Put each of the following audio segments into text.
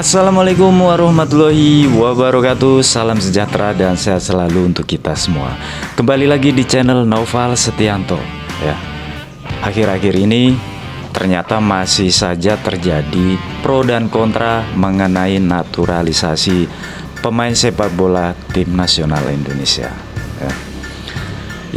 Assalamualaikum warahmatullahi wabarakatuh. Salam sejahtera dan sehat selalu untuk kita semua. Kembali lagi di channel Noval Setianto ya. Akhir-akhir ini ternyata masih saja terjadi pro dan kontra mengenai naturalisasi pemain sepak bola tim nasional Indonesia ya.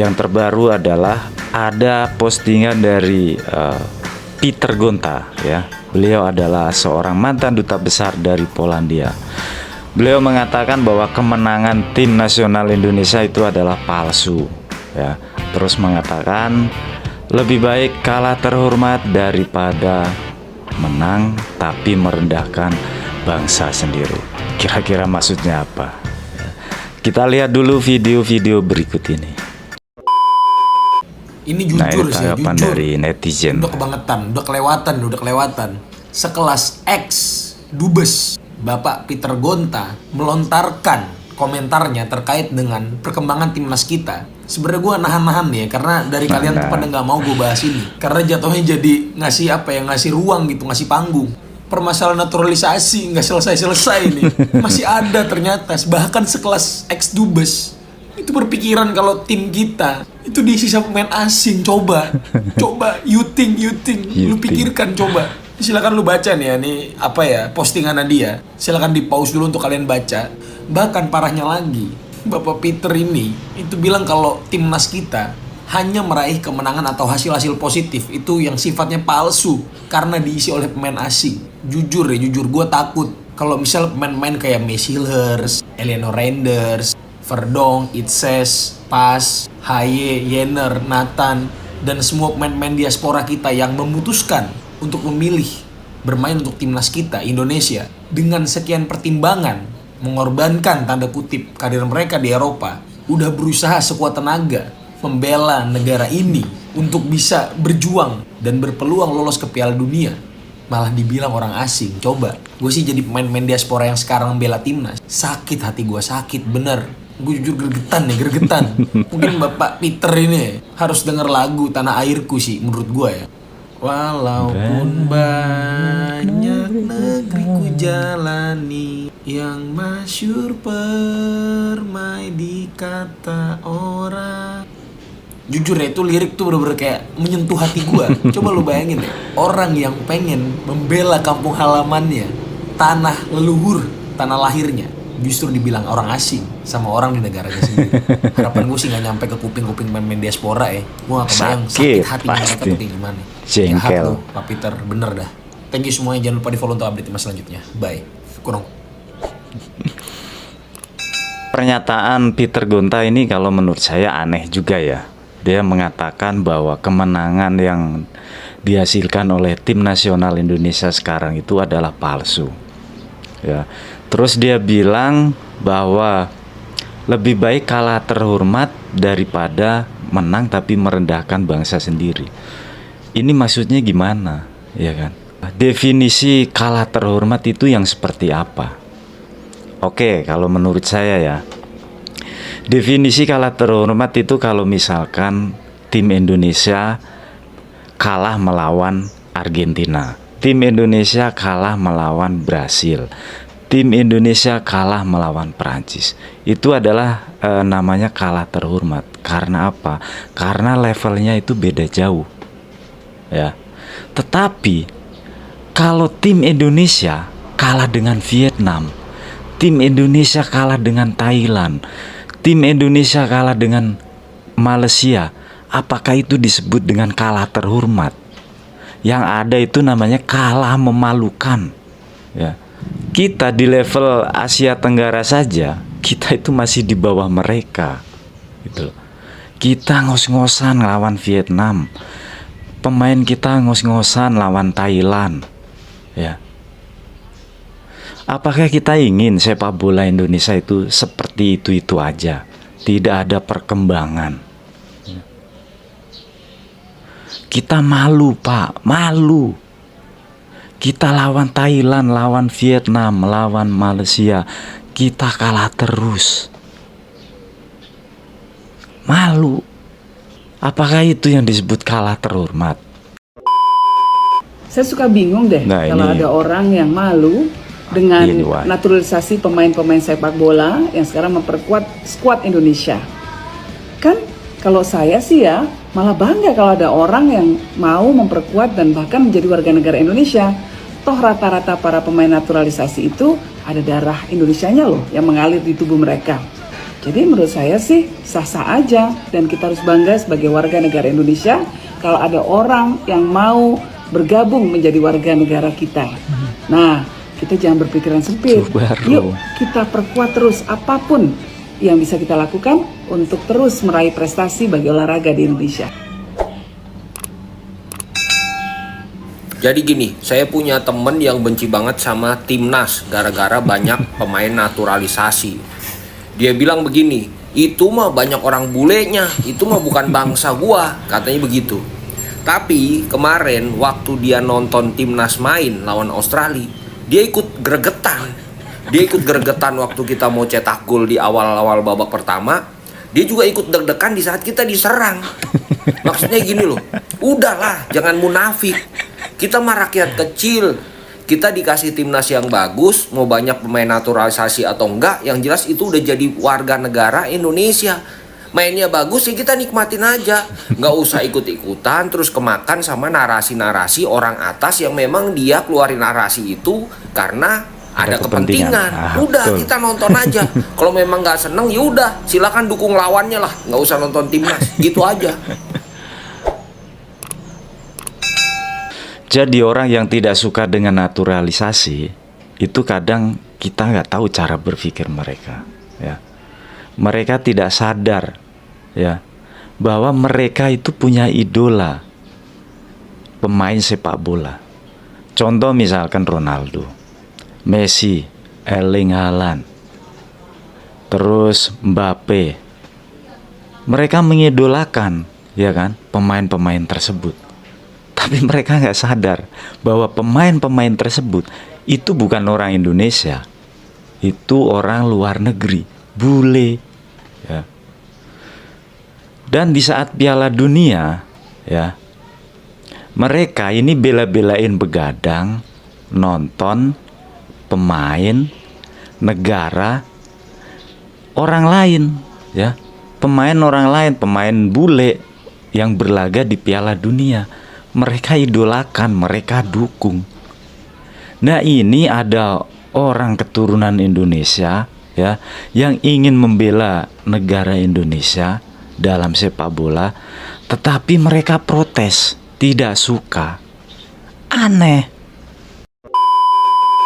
Yang terbaru adalah ada postingan dari Peter Gonta ya. Beliau adalah seorang mantan duta besar dari Polandia. Beliau mengatakan bahwa kemenangan tim nasional Indonesia itu adalah palsu ya. Terus mengatakan lebih baik kalah terhormat daripada menang tapi merendahkan bangsa sendiri. Kira-kira maksudnya apa? Kita lihat dulu video-video berikut ini. Ini jujur sih, tanggapan jujur. dari netizen. Udah kebangetan, udah kelewatan. Sekelas X Dubes, Bapak Peter Gonta melontarkan komentarnya terkait dengan perkembangan timnas kita. Sebenarnya gue nahan-nahan nih ya, karena dari kalian tuh pada nggak mau gue bahas ini. Karena jatuhnya jadi ngasih ruang gitu, ngasih panggung. Permasalahan naturalisasi nggak selesai-selesai nih. Masih ada ternyata, bahkan sekelas X Dubes itu berpikiran kalau tim kita itu diisi sama pemain asing. Coba you think lu pikirkan, coba silakan lu baca nih ya, nih apa ya, postingan dia, silakan di pause dulu untuk kalian baca. Bahkan parahnya lagi, Bapak Peter ini itu bilang kalau timnas kita hanya meraih kemenangan atau hasil-hasil positif itu yang sifatnya palsu karena diisi oleh pemain asing. Jujur gue takut kalau misal pemain-pemain kayak Messi Hers, Eleanor Reinders, Verdong, Itses, Pas, Haye, Yenner, Nathan, dan semua pemain-pemain diaspora kita yang memutuskan untuk memilih bermain untuk timnas kita, Indonesia, dengan sekian pertimbangan, mengorbankan tanda kutip karir mereka di Eropa, udah berusaha sekuat tenaga membela negara ini untuk bisa berjuang dan berpeluang lolos ke Piala Dunia, malah dibilang orang asing. Coba, gue sih jadi pemain-pemain diaspora yang sekarang membela timnas, sakit hati gue, sakit bener. Gue jujur gregetan. Mungkin Bapak Peter ini harus denger lagu Tanah Airku sih menurut gue ya. Walaupun banyak negeri ku jalani, yang masyhur permai di kata orang. Jujur ya, itu lirik tuh bener-bener kayak menyentuh hati gue. Coba lu bayangin ya, orang yang pengen membela kampung halamannya, tanah leluhur, tanah lahirnya, justru dibilang orang asing sama orang di negaranya sendiri. Harapan gue sih gak nyampe ke kuping-kuping pemain diaspora ya. Gue gak kebayang sakit hati mereka tuh kayak gimana. Jengkel lu, Pak Peter, bener dah. Thank you semuanya, jangan lupa di follow untuk update mas selanjutnya. Bye. Kurang. Pernyataan Peter Gonta ini kalau menurut saya aneh juga ya. Dia mengatakan bahwa kemenangan yang dihasilkan oleh tim nasional Indonesia sekarang itu adalah palsu ya. Terus dia bilang bahwa lebih baik kalah terhormat daripada menang tapi merendahkan bangsa sendiri. Ini maksudnya gimana ya kan? Definisi kalah terhormat itu yang seperti apa? Oke, kalau menurut saya ya, definisi kalah terhormat itu kalau misalkan tim Indonesia kalah melawan Argentina, tim Indonesia kalah melawan Brasil, tim Indonesia kalah melawan Prancis. Itu adalah namanya kalah terhormat. Karena apa? Karena levelnya itu beda jauh ya. Tetapi kalau tim Indonesia kalah dengan Vietnam, tim Indonesia kalah dengan Thailand, tim Indonesia kalah dengan Malaysia, apakah itu disebut dengan kalah terhormat? Yang ada itu namanya kalah memalukan ya. Kita di level Asia Tenggara saja, kita itu masih di bawah mereka gitu. Kita ngos-ngosan lawan Vietnam, pemain kita ngos-ngosan lawan Thailand ya. Apakah kita ingin sepak bola Indonesia itu seperti itu aja, tidak ada perkembangan? Kita malu Pak, malu. Kita lawan Thailand, lawan Vietnam, lawan Malaysia, kita kalah terus. Malu. Apakah itu yang disebut kalah terhormat? Saya suka bingung deh kalau ada orang yang malu dengan Ini why. naturalisasi pemain-pemain sepak bola yang sekarang memperkuat skuad Indonesia. Kan kalau saya sih ya malah bangga kalau ada orang yang mau memperkuat dan bahkan menjadi warga negara Indonesia. Toh rata-rata para pemain naturalisasi itu ada darah Indonesianya loh yang mengalir di tubuh mereka. Jadi menurut saya sih sah-sah aja dan kita harus bangga sebagai warga negara Indonesia kalau ada orang yang mau bergabung menjadi warga negara kita. Nah, kita jangan berpikiran sempit. Yuk kita perkuat terus apapun yang bisa kita lakukan untuk terus meraih prestasi bagi olahraga di Indonesia. Jadi gini, saya punya temen yang benci banget sama timnas gara-gara banyak pemain naturalisasi. Dia bilang begini, itu mah banyak orang bulenya, itu mah bukan bangsa gua, katanya begitu. Tapi kemarin waktu dia nonton timnas main lawan Australia, dia ikut gregetan. Dia ikut gregetan waktu kita mau cetak gol di awal-awal babak pertama. Dia juga ikut deg-degan di saat kita diserang. Maksudnya gini loh, udahlah jangan munafik. Kita mah rakyat kecil. Kita dikasih timnas yang bagus, mau banyak pemain naturalisasi atau enggak, yang jelas itu udah jadi warga negara Indonesia. Mainnya bagus ya kita nikmatin aja, nggak usah ikut-ikutan terus kemakan sama narasi-narasi orang atas yang memang dia keluarin narasi itu karena ada kepentingan. Udah betul. Kita nonton aja. Kalau memang nggak seneng ya udah silakan dukung lawannya lah, nggak usah nonton timnas, gitu aja. Jadi orang yang tidak suka dengan naturalisasi itu kadang kita nggak tahu cara berpikir mereka, ya. Mereka tidak sadar, ya, bahwa mereka itu punya idola pemain sepak bola. Contoh misalkan Ronaldo, Messi, Erling Haaland, terus Mbappe. Mereka mengidolakan, ya kan, pemain-pemain tersebut. Tapi mereka nggak sadar bahwa pemain-pemain tersebut itu bukan orang Indonesia, itu orang luar negeri, bule, ya. Dan di saat Piala Dunia, ya, mereka ini bela-belain begadang nonton pemain negara orang lain, ya, pemain orang lain, pemain bule yang berlaga di Piala Dunia. Mereka idolakan, mereka dukung. Nah, ini ada orang keturunan Indonesia, ya, yang ingin membela negara Indonesia dalam sepak bola, tetapi mereka protes, tidak suka. Aneh.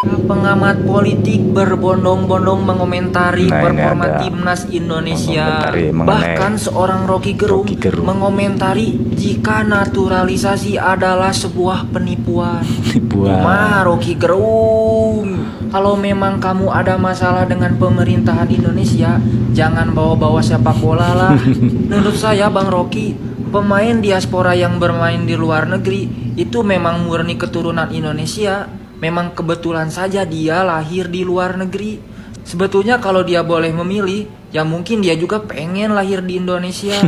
Pengamat politik berbondong-bondong mengomentari performa timnas Indonesia. Bahkan seorang Rocky Gerung mengomentari jika naturalisasi adalah sebuah penipuan. Cuma Rocky Gerung, kalau memang kamu ada masalah dengan pemerintahan Indonesia, jangan bawa-bawa sepak bola lah. Menurut saya Bang Rocky, pemain diaspora yang bermain di luar negeri itu memang murni keturunan Indonesia. Memang kebetulan saja dia lahir di luar negeri. Sebetulnya kalau dia boleh memilih, ya mungkin dia juga pengen lahir di Indonesia.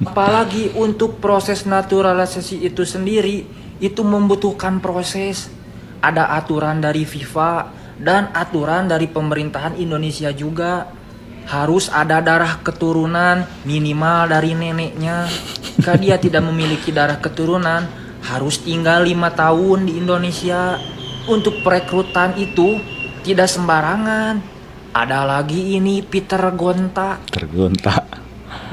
Apalagi untuk proses naturalisasi itu sendiri, itu membutuhkan proses. Ada aturan dari FIFA dan aturan dari pemerintahan Indonesia juga. Harus ada darah keturunan minimal dari neneknya. Jika dia tidak memiliki darah keturunan, harus tinggal 5 tahun di Indonesia. Untuk perekrutan itu tidak sembarangan. Ada lagi ini Peter Gonta.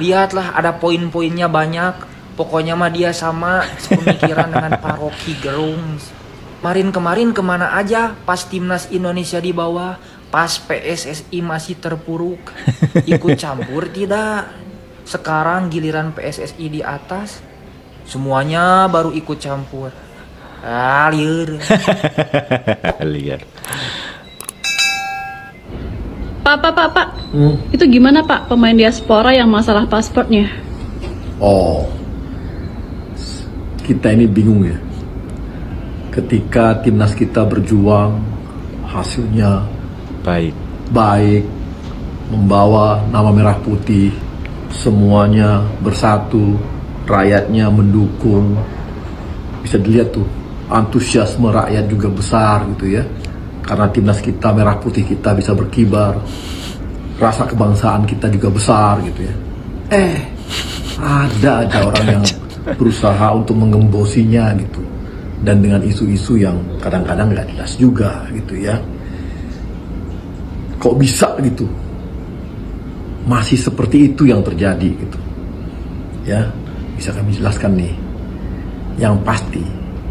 Lihatlah ada poin-poinnya banyak. Pokoknya mah dia sama sepemikiran dengan Pak Rocky Gerung. Kemarin kemana aja pas timnas Indonesia di bawah, pas PSSI masih terpuruk, ikut campur tidak. Sekarang giliran PSSI di atas, semuanya baru ikut campur. Liar. Pak. Itu gimana Pak pemain diaspora yang masalah paspornya? Oh, kita ini bingung ya. Ketika timnas kita berjuang, hasilnya baik, membawa nama merah putih, semuanya bersatu, rakyatnya mendukung. Bisa dilihat tuh, antusiasme rakyat juga besar gitu ya. karena timnas kita, merah putih kita bisa berkibar, rasa kebangsaan kita juga besar gitu ya. Ada aja orang yang berusaha untuk menggembosinya gitu, dan dengan isu-isu yang kadang-kadang nggak jelas juga gitu ya. Kok bisa gitu? Masih seperti itu yang terjadi gitu ya. Bisa kami jelaskan nih, yang pasti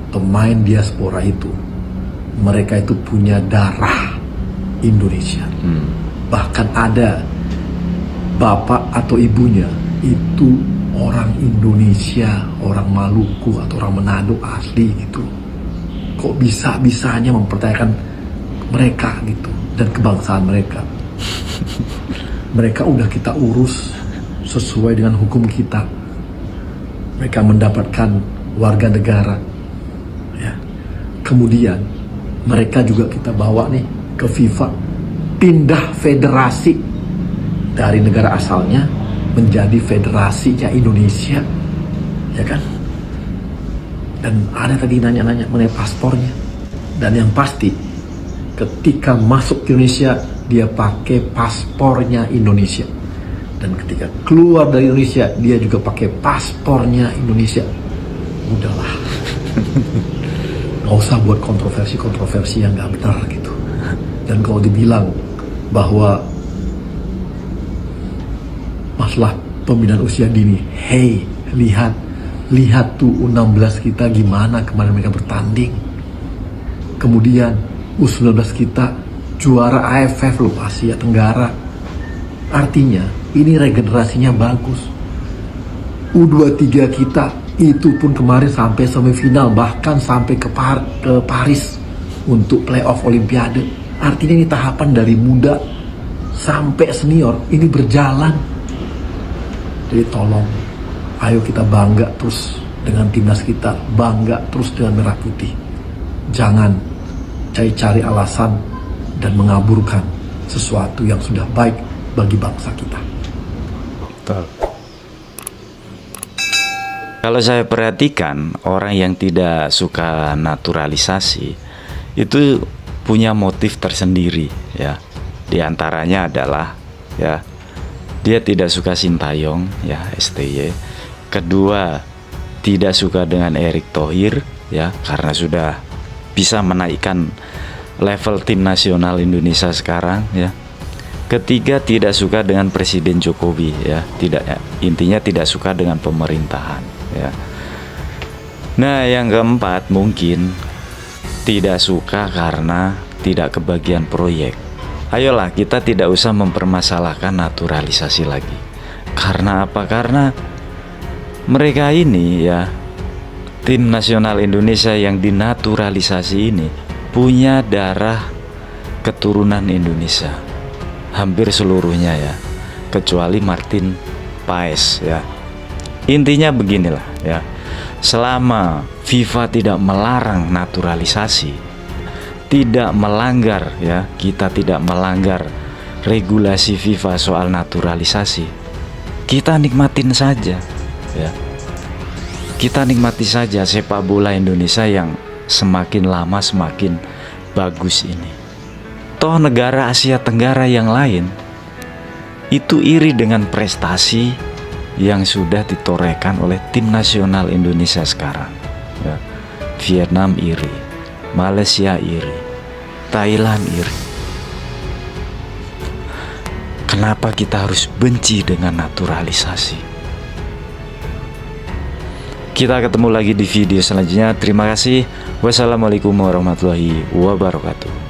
pemain diaspora itu, mereka itu punya darah Indonesia. Bahkan ada bapak atau ibunya itu orang Indonesia, orang Maluku atau orang Manado asli gitu. Kok bisa-bisanya mempertanyakan mereka gitu dan kebangsaan mereka. Mereka udah kita urus sesuai dengan hukum kita. Mereka mendapatkan warga negara ya. Kemudian mereka juga kita bawa nih ke FIFA, pindah federasi dari negara asalnya menjadi federasinya Indonesia, ya kan? Dan ada tadi nanya-nanya mengenai paspornya. Dan yang pasti ketika masuk ke Indonesia dia pakai paspornya Indonesia, dan ketika keluar dari Indonesia dia juga pakai paspornya Indonesia. Udahlah, nggak usah buat kontroversi yang nggak benar gitu. Dan kalau dibilang bahwa masalah pembinaan usia dini, hey, lihat tuh U16 kita gimana kemarin mereka bertanding. Kemudian U19 kita juara AFF loh, Asia Tenggara. Artinya ini regenerasinya bagus. U23 kita itu pun kemarin sampai semifinal, bahkan sampai ke Paris untuk playoff Olimpiade. Artinya ini tahapan dari muda sampai senior ini berjalan. Jadi tolong, ayo kita bangga terus dengan timnas kita, bangga terus dengan merah putih. Jangan cari-cari alasan dan mengaburkan sesuatu yang sudah baik bagi bangsa kita. Betul. Kalau saya perhatikan, orang yang tidak suka naturalisasi itu punya motif tersendiri ya. Di antaranya adalah ya, dia tidak suka Sintayong ya, STY. Kedua, tidak suka dengan Erick Thohir ya, karena sudah bisa menaikkan level tim nasional Indonesia sekarang ya. Ketiga, tidak suka dengan Presiden Jokowi ya, intinya tidak suka dengan pemerintahan ya. Nah, yang keempat mungkin tidak suka karena tidak kebagian proyek. Ayolah, kita tidak usah mempermasalahkan naturalisasi lagi. Karena apa? Karena mereka ini ya, tim nasional Indonesia yang dinaturalisasi ini punya darah keturunan Indonesia, hampir seluruhnya ya, kecuali Martin Paes ya. Intinya beginilah ya, selama FIFA tidak melarang naturalisasi, tidak melanggar ya, kita tidak melanggar regulasi FIFA soal naturalisasi, kita nikmatin saja ya. Kita nikmati saja sepak bola Indonesia yang semakin lama semakin bagus ini. Toh negara Asia Tenggara yang lain itu iri dengan prestasi yang sudah ditorehkan oleh tim nasional Indonesia sekarang ya. Vietnam iri, Malaysia iri, Thailand iri. Kenapa kita harus benci dengan naturalisasi? Kita ketemu lagi di video selanjutnya. Terima kasih. Wassalamualaikum warahmatullahi wabarakatuh.